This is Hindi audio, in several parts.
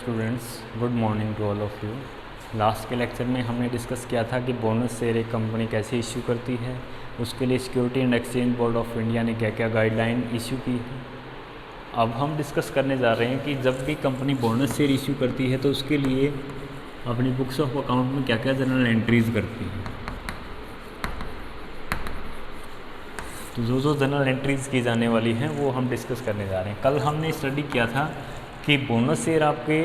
Students, good morning to all of you. Last के लेक्चर में हमने डिस्कस किया था कि बोनस शेयर एक कंपनी कैसे इश्यू करती है, उसके लिए security and exchange board of India ने क्या क्या गाइडलाइन इश्यू की है। अब हम डिस्कस करने जा रहे हैं कि जब भी कंपनी बोनस शेयर इश्यू करती है तो उसके लिए अपनी बुक्स ऑफ अकाउंट में क्या क्या जनरल एंट्रीज़ करती है। तो जो जनरल एंट्रीज़ की जाने वाली हैं वो हम डिस्कस करने जा रहे हैं। कल हमने स्टडी किया था कि बोनस शेयर आपके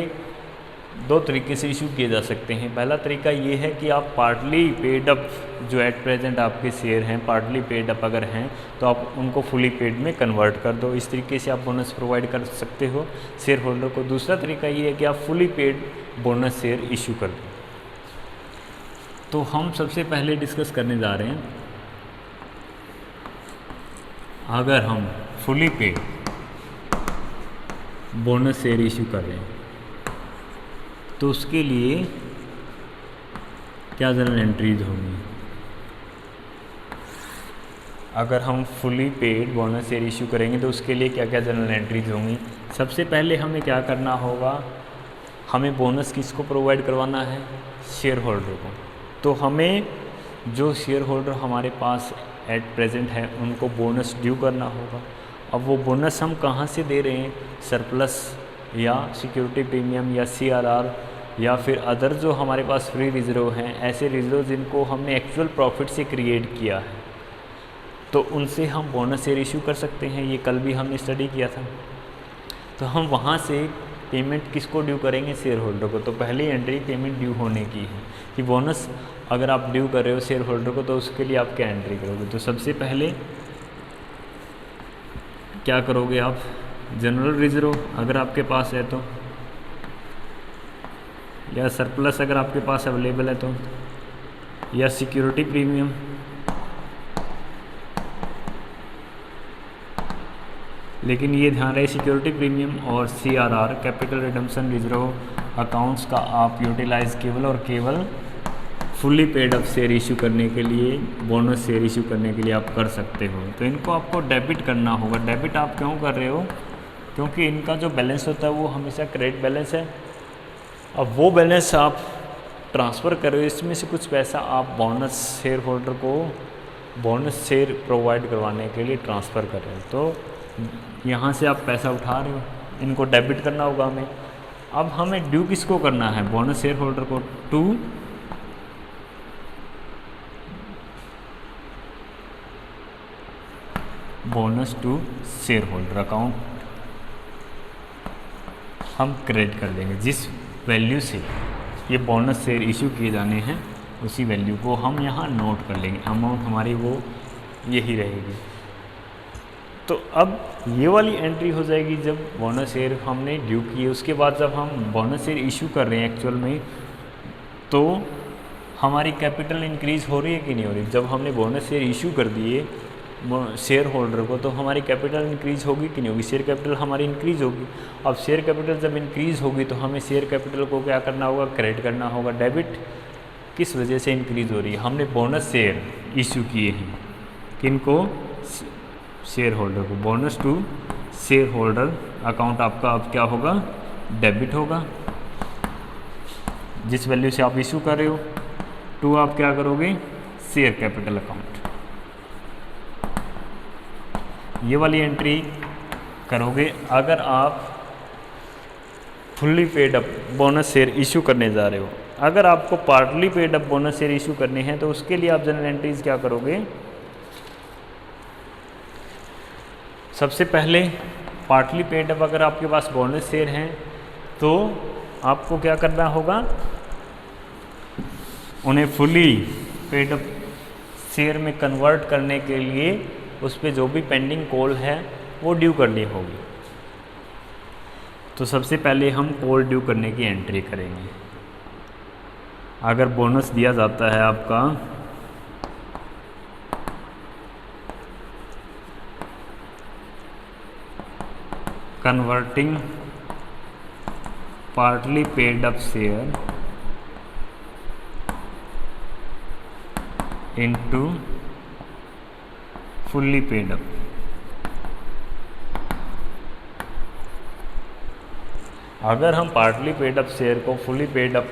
दो तरीके से इशू किए जा सकते हैं। पहला तरीका ये है कि आप पार्टली पेड अप, जो एट प्रेजेंट आपके शेयर हैं पार्टली पेड अप अगर हैं तो आप उनको फुली पेड में कन्वर्ट कर दो। इस तरीके से आप बोनस प्रोवाइड कर सकते हो शेयर होल्डर को। दूसरा तरीका ये है कि आप fully paid bonus share issue कर दो। तो हम सबसे पहले डिस्कस करने जा रहे हैं, अगर हम fully paid bonus share issue कर रहे हैं तो उसके लिए क्या जनरल एंट्रीज होंगी। अगर हम fully paid bonus share issue करेंगे तो उसके लिए क्या क्या जनरल एंट्रीज होंगी। सबसे पहले हमें क्या करना होगा, हमें बोनस किसको प्रोवाइड करवाना है, शेयर होल्डर को। तो हमें जो शेयर होल्डर हमारे पास एट प्रेजेंट है उनको बोनस ड्यू करना होगा। अब वो बोनस हम कहाँ से दे रहे हैं, सरप्लस या सिक्योरिटी प्रीमियम या सीआरआर या फिर अदर जो हमारे पास फ्री रिजर्व हैं, ऐसे रिजर्व जिनको हमने एक्चुअल प्रॉफिट से क्रिएट किया है, तो उनसे हम बोनस शेयर इशू कर सकते हैं। ये कल भी हमने स्टडी किया था। तो हम वहाँ से पेमेंट किसको ड्यू करेंगे, शेयर होल्डर को। तो पहली एंट्री पेमेंट ड्यू होने की है कि बोनस अगर आप ड्यू कर रहे हो शेयर होल्डर को तो उसके लिए आप क्या एंट्री करोगे। तो सबसे पहले क्या करोगे आप, जनरल रिजर्व अगर आपके पास है तो, या सरप्लस अगर आपके पास अवेलेबल है तो, या सिक्योरिटी प्रीमियम, लेकिन ये ध्यान रहे सिक्योरिटी प्रीमियम और CRR capital redemption reserve accounts का आप यूटिलाइज केवल और केवल fully paid up share issue करने के लिए, बोनस शेयर इशू करने के लिए आप कर सकते हो। तो इनको आपको डेबिट करना होगा। डेबिट आप क्यों कर रहे हो, क्योंकि इनका जो बैलेंस होता है वो हमेशा क्रेडिट बैलेंस है। अब वो बैलेंस आप ट्रांसफ़र कर रहे हो, इसमें से कुछ पैसा आप बोनस शेयर होल्डर को बोनस शेयर प्रोवाइड करवाने के लिए ट्रांसफ़र कर रहे हो। तो यहाँ से आप पैसा उठा रहे हो, इनको डेबिट करना होगा हमें। अब हमें ड्यू किसको करना है, बोनस शेयर होल्डर को, to bonus to share holder account हम क्रेडिट कर देंगे। जिस वैल्यू से ये बोनस शेयर इशू किए जाने हैं उसी वैल्यू को हम यहाँ नोट कर लेंगे। अमाउंट हमारी वो यही रहेगी। तो अब ये वाली एंट्री हो जाएगी जब बोनस शेयर हमने ड्यू किए। उसके बाद जब हम बोनस शेयर इशू कर रहे हैं एक्चुअल में, तो हमारी कैपिटल इंक्रीज़ हो रही है कि नहीं हो रही। जब हमने बोनस शेयर इशू कर दिए शेयर होल्डर को तो हमारी कैपिटल इंक्रीज़ होगी कि नहीं होगी, शेयर कैपिटल हमारी इंक्रीज़ होगी। अब शेयर कैपिटल जब इंक्रीज़ होगी तो हमें शेयर कैपिटल को क्या करना होगा, क्रेडिट करना होगा। डेबिट किस वजह से इंक्रीज़ हो रही है, हमने बोनस शेयर इशू किए हैं। किनको, शेयर होल्डर को। Bonus to share holder account आपका अब क्या होगा, डेबिट होगा। जिस वैल्यू से आप इशू कर रहे हो, टू आप क्या करोगे, शेयर कैपिटल अकाउंट। ये वाली एंट्री करोगे अगर आप fully paid up bonus share issue करने जा रहे हो। अगर आपको partly paid up bonus share issue करने हैं तो उसके लिए आप जनरल एंट्रीज क्या करोगे, सबसे पहले पार्टली पेड अप अगर आपके पास बोनस शेयर हैं तो आपको क्या करना होगा, उन्हें फुली पेड अप शेयर में कन्वर्ट करने के लिए उस पर जो भी पेंडिंग कॉल है वो ड्यू करनी होगी। तो सबसे पहले हम कॉल ड्यू करने की एंट्री करेंगे। अगर बोनस दिया जाता है आपका converting partly paid up share into fully paid up, अगर हम पार्टली पेड अप शेयर को फुली पेड अप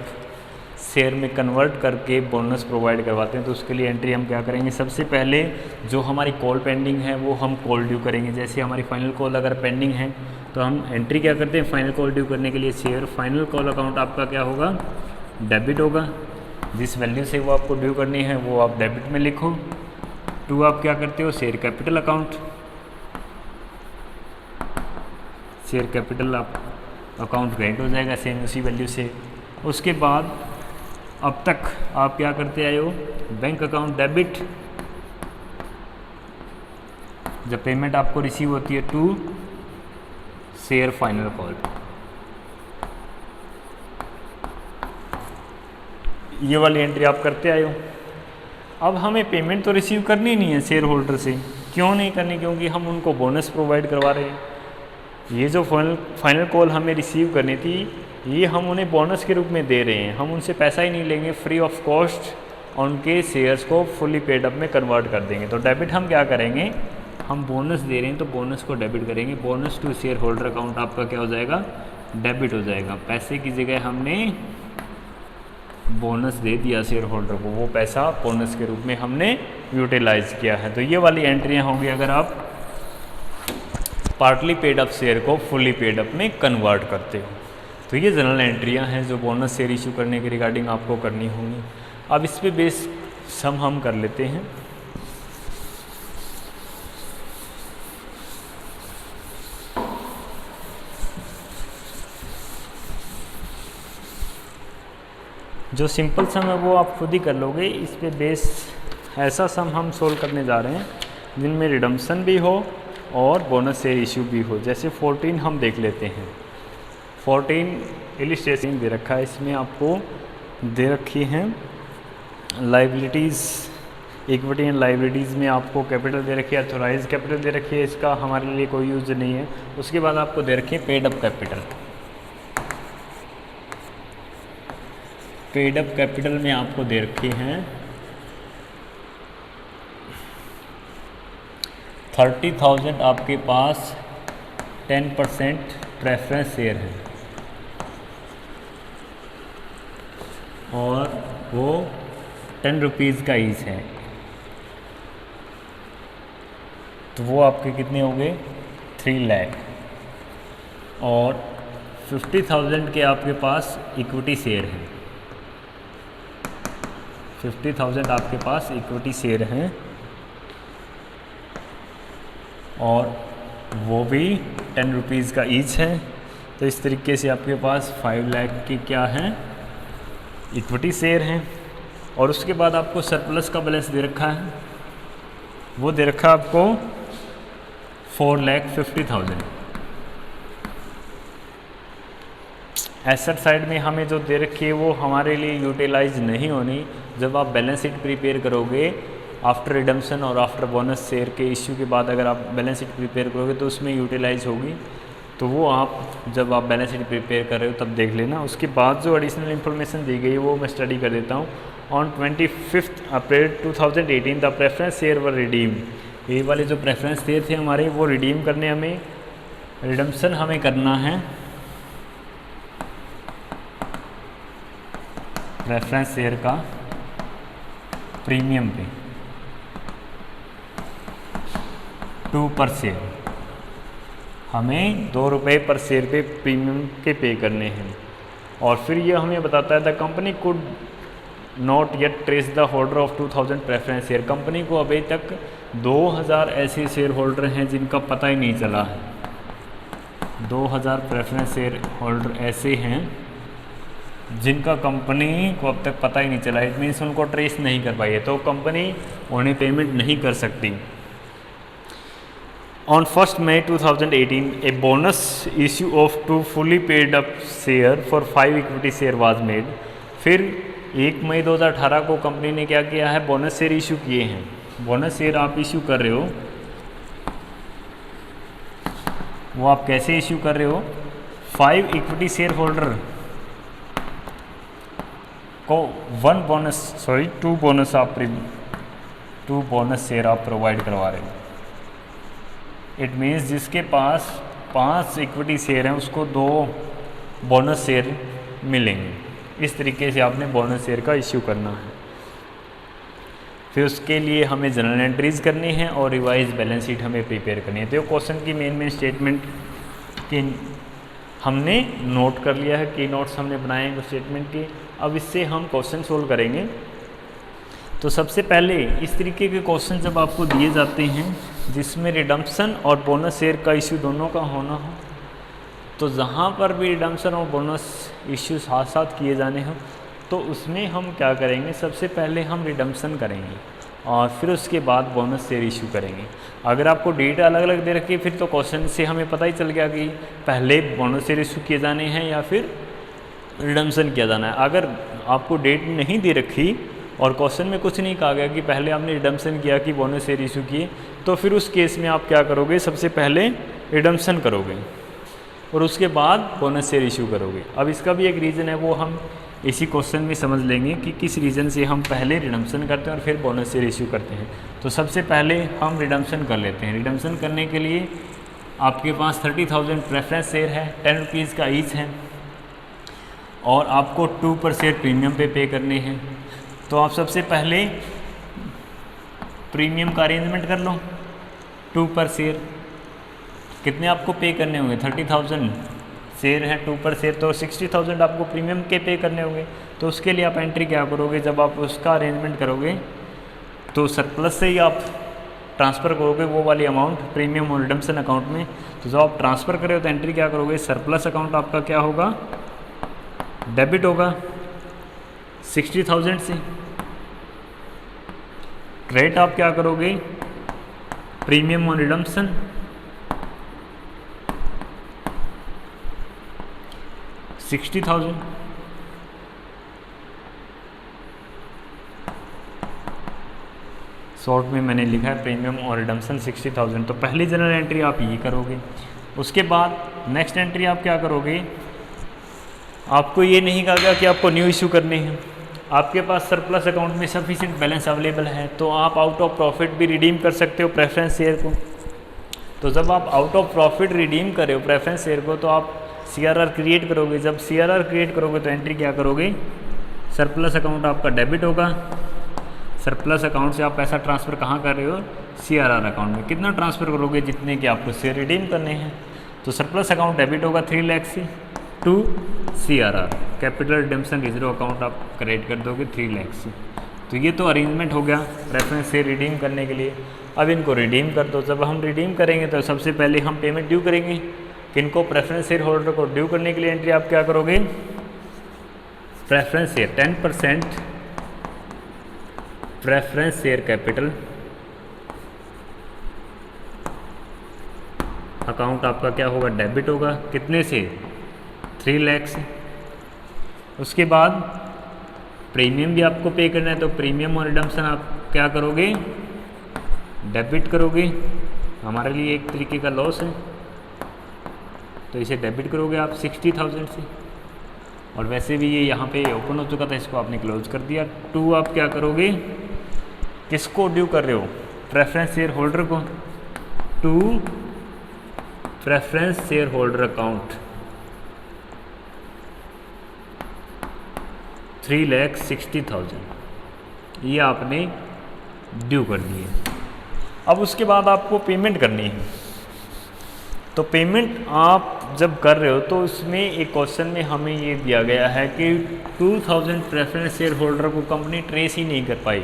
शेयर में कन्वर्ट करके बोनस प्रोवाइड करवाते हैं तो उसके लिए एंट्री हम क्या करेंगे, सबसे पहले जो हमारी कॉल पेंडिंग है वो हम कॉल ड्यू करेंगे। जैसे हमारी फाइनल कॉल अगर पेंडिंग है तो हम एंट्री क्या करते हैं, फाइनल कॉल ड्यू करने के लिए शेयर फाइनल कॉल अकाउंट आपका क्या होगा, डेबिट होगा। जिस वैल्यू से वो आपको ड्यू करनी है वो आप डेबिट में लिखो। टू आप क्या करते हो, share capital account, share capital आप अकाउंट क्रेडिट हो जाएगा सेम उसी वैल्यू से। उसके बाद अब तक आप क्या करते आए हो, बैंक अकाउंट डेबिट, जब पेमेंट आपको रिसीव होती है टू शेयर फाइनल कॉल, ये वाली एंट्री आप करते आए हो। अब हमें पेमेंट तो रिसीव करनी नहीं है शेयर होल्डर से, क्यों नहीं करनी, क्योंकि हम उनको बोनस प्रोवाइड करवा रहे हैं। ये जो फाइनल कॉल हमें रिसीव करनी थी ये हम उन्हें बोनस के रूप में दे रहे हैं, हम उनसे पैसा ही नहीं लेंगे, फ्री ऑफ कॉस्ट उनके शेयर्स को फुली पेड अप में कन्वर्ट कर देंगे। तो डेबिट हम क्या करेंगे, हम बोनस दे रहे हैं तो बोनस को डेबिट करेंगे, bonus to share holder account आपका क्या हो जाएगा, डेबिट हो जाएगा। पैसे की जगह हमने बोनस दे दिया शेयर होल्डर को, वो पैसा बोनस के रूप में हमने यूटिलाइज किया है। तो ये वाली एंट्रियाँ होंगी अगर आप पार्टली पेड अप शेयर को फुली पेड अप में कन्वर्ट करते हो। तो ये जनरल एंट्रियाँ हैं जो बोनस शेयर इशू करने के रिगार्डिंग आपको करनी होंगी। अब इस पे बेस सम हम कर लेते हैं। जो सिंपल सम है वो आप खुद ही कर लोगे। इस पे बेस ऐसा सम हम सोल्व करने जा रहे हैं जिनमें रिडम्पशन भी हो और बोनस शेयर इशू भी हो। जैसे 14 हम देख लेते हैं। 14 इलिस्ट्रेशन दे रखा है, इसमें आपको दे रखी हैं लाइबिलिटीज़, इक्विटी एंड लाइबिलिटीज़ में आपको कैपिटल दे रखी है, अथोराइज कैपिटल दे रखी है, इसका हमारे लिए कोई यूज नहीं है। उसके बाद आपको दे रखी है paid up capital. Paid up capital में आपको दे रखी हैं 30,000 आपके पास 10% प्रेफरेंस शेयर है और वो 10 रुपीज़ का ईच है, तो वो आपके कितने हो गए 3 लाख। और 50,000 के आपके पास इक्विटी शेयर हैं, 50,000 आपके पास इक्विटी शेयर हैं और वो भी 10 रुपीज़ का ईच है। तो इस तरीके से आपके पास 5 लाख की क्या हैं, इक्विटी शेयर हैं। और उसके बाद आपको सरप्लस का बैलेंस दे रखा है, वो दे रखा है आपको 4,50,000। एसेट साइड में हमें जो दे रखी है वो हमारे लिए यूटिलाइज नहीं होनी। जब आप बैलेंस शीट प्रिपेयर करोगे आफ्टर रिडम्पशन और आफ्टर बोनस शेयर के इश्यू के बाद अगर आप बैलेंस शीट प्रिपेयर करोगे तो उसमें यूटिलाइज होगी, तो वो आप जब आप बैलेंस शीट प्रिपेयर कर रहे हो तब देख लेना। उसके बाद जो एडिशनल इन्फॉर्मेशन दी गई है वो मैं स्टडी कर देता हूँ। On 25 April 2018 the preference share were redeem. ये वाले जो प्रेफरेंस शेयर थे हमारे वो रिडीम करने, हमें रिडम्पशन हमें करना है प्रेफरेंस शेयर का प्रीमियम पे 2 पर शेयर, हमें 2 रुपये पर शेयर पे प्रीमियम के पे करने हैं। और फिर ये हमें बताता है the company could not yet trace the holder of 2000 preference share. Company को अभी तक 2000 ऐसे शेयर होल्डर हैं जिनका पता ही नहीं चला है। 2000 प्रेफरेंस शेयर होल्डर ऐसे हैं जिनका कंपनी को अब तक पता ही नहीं चला। इट मीन्स उनको ट्रेस नहीं कर पाई है, तो कंपनी उन्हें पेमेंट नहीं कर सकती। On 1 May 2018 a bonus issue of 2 fully paid up share for 5 equity share was made. फिर 1 मई 2018 को कंपनी ने क्या किया है, बोनस शेयर इशू किए हैं। बोनस शेयर आप इशू कर रहे हो, वो आप कैसे इशू कर रहे हो, 5 इक्विटी शेयर होल्डर को 2 बोनस शेयर आप प्रोवाइड करवा रहे हो। इट मीन्स जिसके पास 5 इक्विटी शेयर हैं उसको 2 बोनस शेयर मिलेंगे। इस तरीके से आपने बोनस शेयर का इश्यू करना है। फिर उसके लिए हमें जनरल एंट्रीज करनी है और रिवाइज बैलेंस शीट हमें प्रिपेयर करनी है। तो क्वेश्चन की मेन स्टेटमेंट की हमने नोट कर लिया है, की नोट्स हमने बनाए हैं स्टेटमेंट के। अब इससे हम क्वेश्चन सोल्व करेंगे। तो सबसे पहले इस तरीके के क्वेश्चन जब आपको दिए जाते हैं जिसमें रिडम्पशन और बोनस शेयर का इश्यू दोनों का होना हो, तो जहाँ पर भी रिडम्पशन और बोनस इश्यू साथ साथ किए जाने हों तो उसमें हम क्या करेंगे, सबसे पहले हम रिडम्पशन करेंगे और फिर उसके बाद बोनस शेयर इशू करेंगे। अगर आपको डेट अलग अलग दे रखी है फिर तो क्वेश्चन से हमें पता ही चल गया कि पहले बोनस शेयर इशू किए जाने हैं या फिर रिडम्पशन किया जाना है। अगर आपको डेट नहीं दे रखी और क्वेश्चन में कुछ नहीं कहा गया कि पहले आपने रिडम्पशन किया कि बोनस शेयर इशू किए, तो फिर उस केस में आप क्या करोगे, सबसे पहले रिडम्पशन करोगे और उसके बाद बोनस शेयर इशू करोगे। अब इसका भी एक रीज़न है, वो हम इसी क्वेश्चन में समझ लेंगे कि किस रीज़न से हम पहले रिडम्पशन करते हैं और फिर बोनस शेयर इशू करते हैं। तो सबसे पहले हम रिडम्पशन कर लेते हैं। रिडम्पशन करने के लिए आपके पास 30,000 प्रेफरेंस शेयर है, 10 रुपीज़ का ईच है और आपको 2 पर शेयर प्रीमियम पे करने हैं। तो आप सबसे पहले प्रीमियम का अरेंजमेंट कर लो। 2 पर शेयर कितने आपको पे करने होंगे, 30,000 शेयर है, 2 पर शेयर, तो 60,000 आपको प्रीमियम के पे करने होंगे। तो उसके लिए आप एंट्री क्या करोगे, जब आप उसका अरेंजमेंट करोगे तो सरप्लस से ही आप ट्रांसफ़र करोगे वो वाली अमाउंट प्रीमियम और रिडम्पशन अकाउंट में। तो जब आप ट्रांसफ़र करोगे तो एंट्री क्या करोगे, सरप्लस अकाउंट आपका क्या होगा, डेबिट होगा 60,000 से। क्रेडिट आप क्या करोगे, प्रीमियम और रिडम्पशन 60,000। शॉर्ट में मैंने लिखा है प्रीमियम और रिडम्पशन 60,000। तो पहली जनरल एंट्री आप ये करोगे। उसके बाद नेक्स्ट एंट्री आप क्या करोगे, आपको ये नहीं कहा गया कि आपको न्यू इशू करने हैं, आपके पास सरप्लस अकाउंट में सफिशिएंट बैलेंस अवेलेबल है तो आप आउट ऑफ प्रॉफिट भी रिडीम कर सकते हो प्रेफरेंस शेयर को। तो जब आप आउट ऑफ प्रॉफिट रिडीम कर रहे हो प्रेफरेंस शेयर को तो आप CRR क्रिएट करोगे। जब CRR क्रिएट करोगे तो एंट्री क्या करोगे, सरप्लस अकाउंट आपका डेबिट होगा। सरप्लस अकाउंट से आप पैसा ट्रांसफ़र कहाँ कर रहे हो, CRR अकाउंट में। कितना ट्रांसफ़र करोगे, जितने कि आपको शेयर रिडीम करने हैं। तो सरप्लस अकाउंट डेबिट होगा 3 लाख से to CRR capital redemption reserve account आप क्रिएट कर दोगे 3 लाख से। तो ये तो अरेंजमेंट हो गया प्रेफरेंस शेयर रिडीम करने के लिए। अब इनको रिडीम कर दो। जब हम रिडीम करेंगे तो सबसे पहले हम पेमेंट ड्यू करेंगे। किनको, प्रेफरेंस शेयर होल्डर को ड्यू करने के लिए एंट्री आप क्या करोगे, preference share 10% preference share capital account आपका क्या होगा, डेबिट होगा। कितने से, 3 लाख से। उसके बाद प्रीमियम भी आपको पे करना है तो प्रीमियम और रिडम्पशन आप क्या करोगे, डेबिट करोगे। हमारे लिए एक तरीके का लॉस है तो इसे डेबिट करोगे आप 60,000 से। और वैसे भी ये यहाँ पे ओपन हो चुका था, इसको आपने क्लोज कर दिया। 2 आप क्या करोगे, किसको ड्यू कर रहे हो, प्रेफरेंस शेयर होल्डर को। 2 प्रेफरेंस शेयर होल्डर अकाउंट 3,60,000 ये आपने ड्यू कर दिए। अब उसके बाद आपको पेमेंट करनी है। तो पेमेंट आप जब कर रहे हो तो उसमें एक क्वेश्चन में हमें ये दिया गया है कि 2,000 प्रेफरेंस शेयर होल्डर को कंपनी ट्रेस ही नहीं कर पाई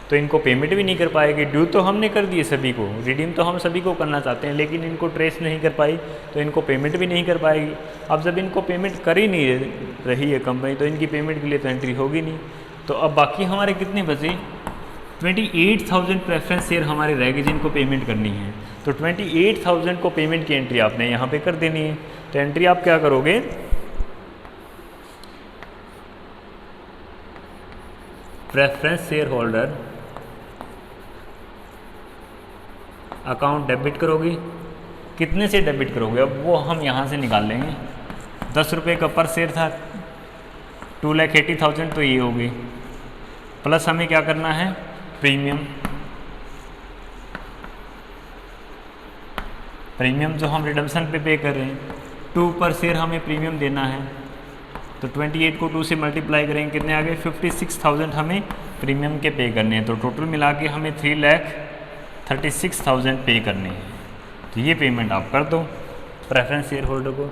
तो इनको पेमेंट भी नहीं कर पाएगी। ड्यू तो हमने कर दिए सभी को, रिडीम तो हम सभी को करना चाहते हैं, लेकिन इनको ट्रेस नहीं कर पाई तो इनको पेमेंट भी नहीं कर पाएगी। अब जब इनको पेमेंट कर ही नहीं रही है कंपनी तो इनकी पेमेंट के लिए तो एंट्री होगी नहीं। तो अब बाकी हमारे कितने बचे, 28,000 प्रेफरेंस शेयर हमारे रह गए जिनको पेमेंट करनी है। तो 28,000 को पेमेंट की एंट्री आपने यहाँ पे कर देनी है। तो एंट्री आप क्या करोगे, preference share holder account debit करोगे। कितने से डेबिट करोगे, अब वो हम यहाँ से निकाल लेंगे। 10 रुपये का पर शेयर था, 2,80,000 तो ये हो गई। प्लस हमें क्या करना है, प्रीमियम। प्रीमियम जो हम रिडम्पशन पे कर रहे हैं 2 पर शेयर हमें प्रीमियम देना है, तो 28 को 2 से मल्टीप्लाई करेंगे, कितने आ गए 56,000 हमें प्रीमियम के पे करने हैं। तो टोटल मिला के हमें 3,36,000 पे करने हैं। तो ये पेमेंट आप कर दो प्रेफरेंस शेयर होल्डर को,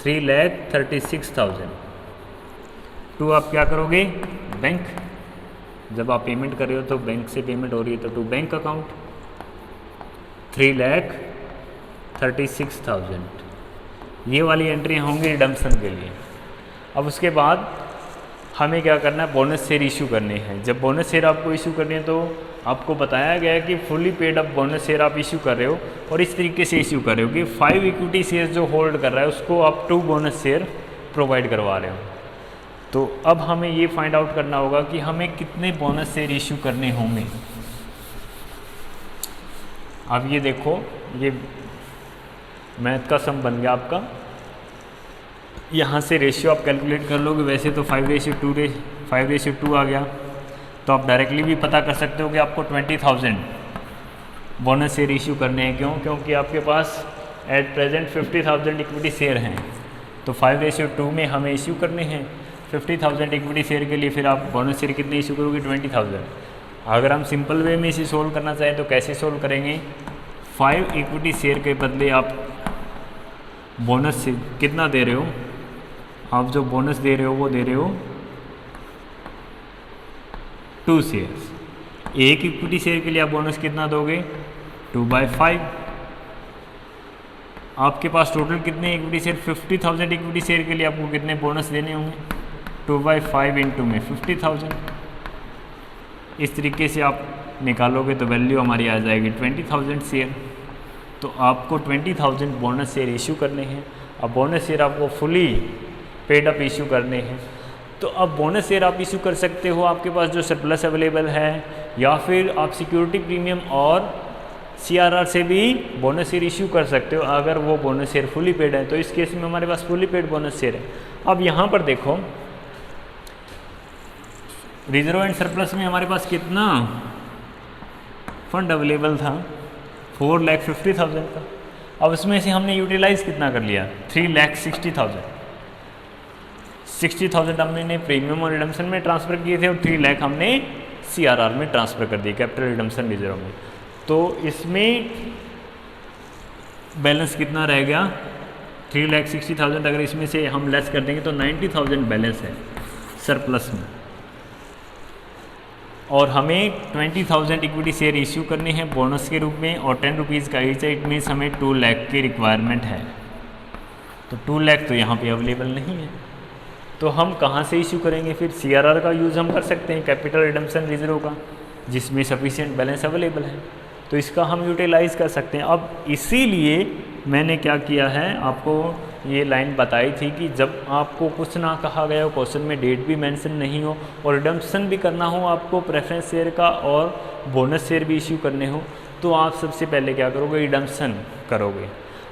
3,36,000। टू आप क्या करोगे, बैंक, जब आप पेमेंट कर रहे हो तो बैंक से पेमेंट हो रही है तो टू बैंक अकाउंट 3,36,000। ये वाली एंट्री होंगी रिडम्पशन के लिए। अब उसके बाद हमें क्या करना है, बोनस शेयर इशू करने हैं। जब बोनस शेयर आपको इशू करनी है तो आपको बताया गया है कि fully paid up bonus share आप इशू कर रहे हो और इस तरीके से इशू कर रहे हो कि 5 इक्विटी शेयर जो होल्ड कर रहा है उसको आप 2 बोनस शेयर प्रोवाइड करवा रहे हो। तो अब हमें ये फाइंड आउट करना होगा कि हमें कितने बोनस शेयर इशू करने होंगे। अब ये देखो, ये मैथ का सम बन गया आपका, यहाँ से रेशियो आप कैलकुलेट कर लोगे। वैसे तो 5:2 आ गया, तो आप डायरेक्टली भी पता कर सकते हो कि आपको 20,000 बोनस शेयर इशू करने हैं। क्यों? क्योंकि आपके पास एट प्रेजेंट 50,000 इक्विटी शेयर हैं, तो 5:2 में हमें इशू करने हैं 50,000 इक्विटी शेयर के लिए। फिर आप बोनस शेयर कितने इशू करोगे, 20,000। अगर हम सिंपल वे में इसे सोल्व करना चाहें तो कैसे सोल्व करेंगे, 5 इक्विटी शेयर के बदले आप बोनस कितना दे रहे हो, आप जो बोनस दे रहे हो वो दे रहे हो 2 शेयर्स। एक इक्विटी शेयर के लिए आप बोनस कितना दोगे, 2/5। आपके पास टोटल कितने इक्विटी शेयर, 50,000 इक्विटी शेयर के लिए आपको कितने बोनस देने होंगे, 2/5 इंटू में 50,000। इस तरीके से आप निकालोगे तो वैल्यू हमारी आ जाएगी 20,000 शेयर। तो आपको 20,000 बोनस शेयर इशू करने हैं। अब बोनस शेयर आपको फुली पेड अप इशू करने हैं। तो अब बोनस शेयर आप इशू कर सकते हो आपके पास जो सरप्लस अवेलेबल है, या फिर आप सिक्योरिटी प्रीमियम और CRR से भी बोनस शेयर इशू कर सकते हो अगर वो बोनस शेयर फुली पेड है। तो इस केस में हमारे पास फुली पेड बोनस शेयर है। अब यहाँ पर देखो, रिजर्व एंड सरप्लस में हमारे पास कितना फंड अवेलेबल था, 4,50,000 का। अब उसमें से हमने यूटिलाइज कितना कर लिया, 3,60,000। 60,000 हमने प्रीमियम और रिडम्पशन में ट्रांसफ़र किए थे और 3 लाख हमने CRR में ट्रांसफ़र कर दिए, कैपिटल रिडम्पशन रिजर्व में। तो इसमें बैलेंस कितना रह गया, 3,60,000। अगर इसमें से हम लेस कर देंगे तो 90,000 बैलेंस है सरप्लस में। और हमें 20,000 इक्विटी शेयर इश्यू करने हैं बोनस के रूप में और 10 रुपीज़ का ईच। इट मीन्स हमें 2 लाख की रिक्वायरमेंट है। तो 2 लाख तो यहाँ पे अवेलेबल नहीं है, तो हम कहाँ से इशू करेंगे फिर। CRR का यूज़ हम कर सकते हैं, कैपिटल रिडम्पशन रिजर्व का, जिसमें सफिशिएंट बैलेंस अवेलेबल है, तो इसका हम यूटिलाइज़ कर सकते हैं। अब इसीलिए मैंने क्या किया है, आपको ये लाइन बताई थी कि जब आपको कुछ ना कहा गया हो, क्वेश्चन में डेट भी मेंशन नहीं हो और रिडम्पशन भी करना हो आपको प्रेफरेंस शेयर का और बोनस शेयर भी इशू करने हो, तो आप सबसे पहले क्या करोगे, रिडम्पशन करोगे।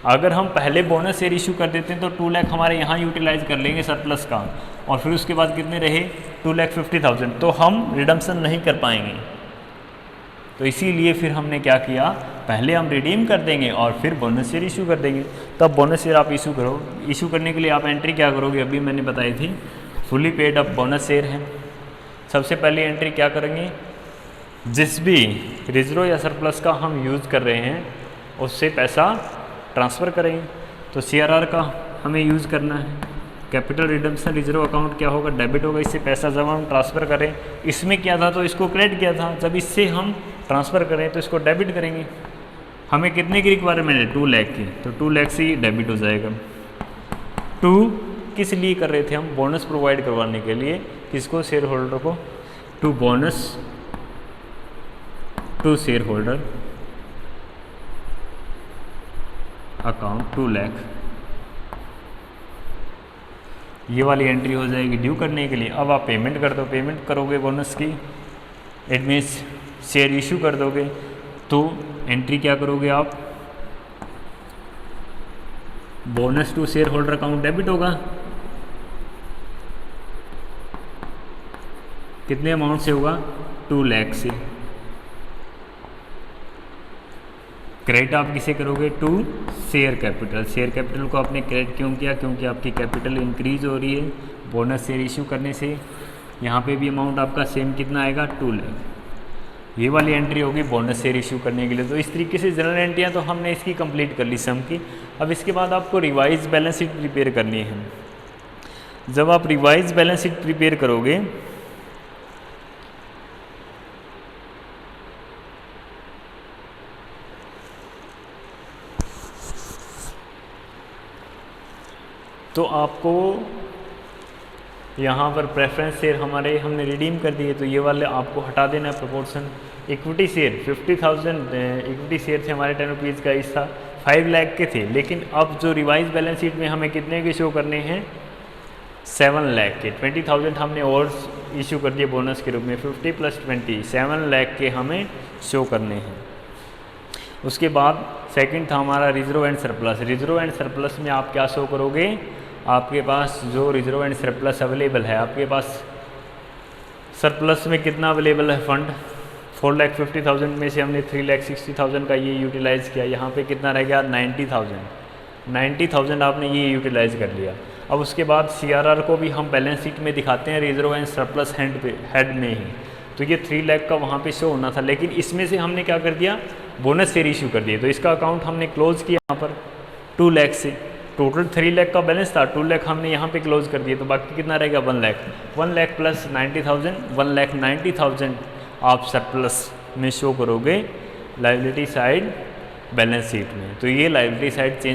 अगर हम पहले बोनस शेयर इशू कर देते हैं तो 2 लाख हमारे यहाँ यूटिलाइज कर लेंगे सरप्लस का, और फिर उसके बाद कितने रहे 2,50,000, तो हम रिडम्पशन नहीं कर पाएंगे। तो इसीलिए फिर हमने क्या किया, पहले हम रिडीम कर देंगे और फिर बोनस शेयर इशू कर देंगे। तब बोनस शेयर आप इशू करो। इशू करने के लिए आप एंट्री क्या करोगे, अभी मैंने बताई थी, fully paid up bonus share है। सबसे पहले एंट्री क्या करेंगे, जिस भी रिजर्व या सरप्लस का हम यूज़ कर रहे हैं उससे पैसा ट्रांसफ़र करेंगे। तो CRR का हमें यूज़ करना है। कैपिटल रिडम्पशन रिजर्व अकाउंट क्या होगा, डेबिट होगा। इससे पैसा जब हम ट्रांसफ़र करें, इसमें क्या था तो इसको क्रेडिट किया था, जब इससे हम ट्रांसफ़र करें तो इसको डेबिट करेंगे। हमें कितने की रिक्वायरमेंट है, 2 लाख की, तो 2 लाख से ही डेबिट हो जाएगा। 2 किस लिए कर रहे थे हम, बोनस प्रोवाइड करवाने के लिए। किसको, शेयर होल्डर को। 2 bonus to share holder account 2 lakh. ये वाली एंट्री हो जाएगी ड्यू करने के लिए। अब आप पेमेंट कर दो, पेमेंट करोगे बोनस की, इट मीन्स शेयर इशू कर दोगे। तो एंट्री क्या करोगे आप, bonus to share holder account debit होगा। कितने अमाउंट से होगा, 2 लाख से। क्रेडिट आप किसे करोगे? To share capital. Share capital को आपने क्रेडिट क्यों किया? क्योंकि आपकी कैपिटल इंक्रीज हो रही है बोनस शेयर इशू करने से। यहाँ पे भी अमाउंट आपका सेम कितना आएगा? 2 लाख। ये वाली एंट्री होगी बोनस शेयर इशू करने के लिए। तो इस तरीके से जनरल एंट्रियाँ तो हमने इसकी कंप्लीट कर ली सम की। अब इसके बाद आपको रिवाइज बैलेंस शीट प्रिपेयर करनी है। जब आप रिवाइज बैलेंस शीट प्रिपेयर करोगे तो आपको यहाँ पर प्रेफरेंस शेयर हमारे हमने रिडीम कर दिए, तो ये वाले आपको हटा देना है proportion. Equity share 50,000 equity share थे हमारे 10 रुपीज़ का हिस्सा 5 लाख के थे, लेकिन अब जो रिवाइज बैलेंस शीट में हमें कितने के शो करने हैं? 7 लाख के। 20,000 हमने और इशू कर दिए बोनस के रूप में। 50 + 20 7 लाख के हमें शो करने हैं। उसके बाद सेकंड था हमारा reserve and surplus. Reserve and surplus में आप क्या शो करोगे? आपके पास जो रिजर्व एंड सरप्लस अवेलेबल है, आपके पास सरप्लस में कितना अवेलेबल है फंड? 4,50,000 में से हमने 3,60,000 का ये यूटिलाइज़ किया। यहाँ पे कितना रह गया? 90,000 आपने ये यूटिलाइज़ कर लिया। अब उसके बाद CRR को भी हम बैलेंस शीट में दिखाते हैं रिजर्व एंड सरप्लस हेड में ही। तो ये 3 लाख का वहाँ पे शो होना था, लेकिन इसमें से हमने क्या कर दिया? बोनस शेयर इशू कर दिया। तो इसका अकाउंट हमने क्लोज किया यहाँ पर 2 लाख से। टोटल 3 लाख का बैलेंस था, 2 लाख हमने यहाँ पे क्लोज कर दिया। तो बाकी कितना रहेगा? 1 लाख। 1 लाख प्लस 90,000, 1,90,000 आप सरप्लस में शो करोगे लायबिलिटी साइड बैलेंस शीट में। तो ये लायबिलिटी साइड चेंज